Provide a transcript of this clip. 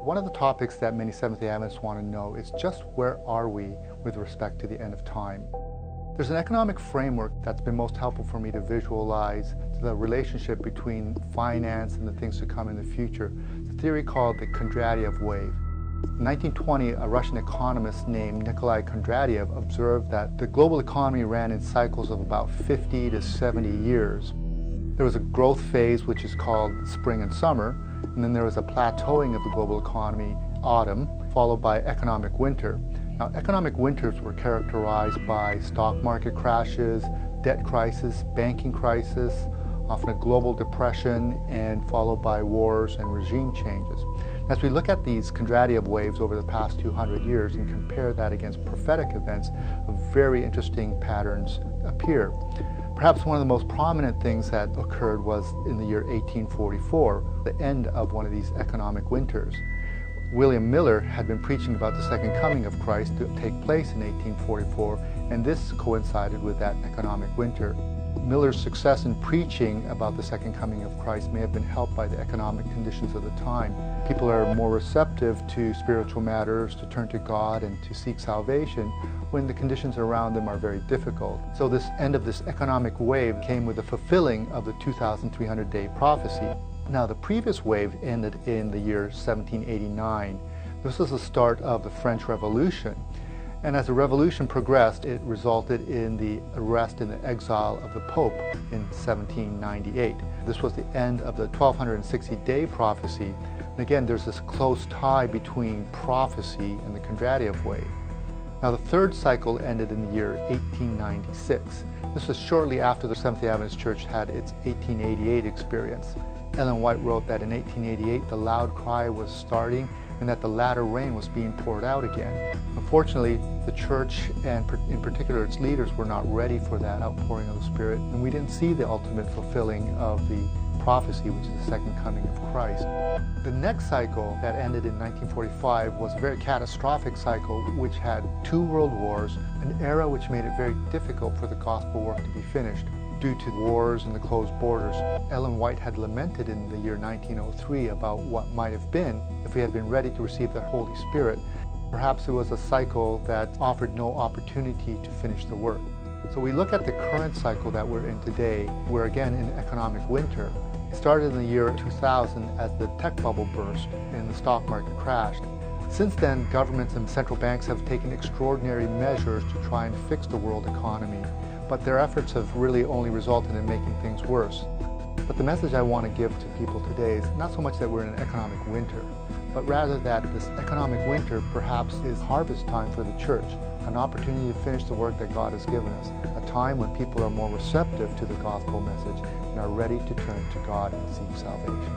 One of the topics that many Seventh-day Adventists want to know is just where are we with respect to the end of time? There's an economic framework that's been most helpful for me to visualize the relationship between finance and the things to come in the future. It's a theory called the Kondratiev wave. In 1920, a Russian economist named Nikolai Kondratiev observed that the global economy ran in cycles of about 50 to 70 years. There was a growth phase, which is called spring and summer, and then there was a plateauing of the global economy, autumn, followed by economic winter. Now, economic winters were characterized by stock market crashes, debt crisis, banking crisis, often a global depression, and followed by wars and regime changes. As we look at these Kondratiev waves over the past 200 years and compare that against prophetic events, very interesting patterns appear. Perhaps one of the most prominent things that occurred was in the year 1844, the end of one of these economic winters. William Miller had been preaching about the second coming of Christ to take place in 1844, and this coincided with that economic winter. Miller's success in preaching about the second coming of Christ may have been helped by the economic conditions of the time. People are more receptive to spiritual matters, to turn to God and to seek salvation when the conditions around them are very difficult. So this end of this economic wave came with the fulfilling of the 2,300-day prophecy. Now, the previous wave ended in the year 1789. This was the start of the French Revolution. And as the revolution progressed, it resulted in the arrest and the exile of the Pope in 1798. This was the end of the 1260-day prophecy. And again, there's this close tie between prophecy and the Kondratiev wave. Now, the third cycle ended in the year 1896. This was shortly after the Seventh-day Adventist Church had its 1888 experience. Ellen White wrote that in 1888 the loud cry was starting and that the latter rain was being poured out again. Unfortunately, the church, and in particular its leaders, were not ready for that outpouring of the Spirit, and we didn't see the ultimate fulfilling of the prophecy, which is the second coming of Christ. The next cycle that ended in 1945 was a very catastrophic cycle which had 2 world wars, an era which made it very difficult for the gospel work to be finished due to wars and the closed borders. Ellen White had lamented in the year 1903 about what might have been if we had been ready to receive the Holy Spirit. Perhaps it was a cycle that offered no opportunity to finish the work. So we look at the current cycle that we're in today. We're again in economic winter. It started in the year 2000 as the tech bubble burst and the stock market crashed. Since then, governments and central banks have taken extraordinary measures to try and fix the world economy, but their efforts have really only resulted in making things worse. But the message I want to give to people today is not so much that we're in an economic winter, but rather that this economic winter perhaps is harvest time for the church, an opportunity to finish the work that God has given us, a time when people are more receptive to the gospel message and are ready to turn to God and seek salvation.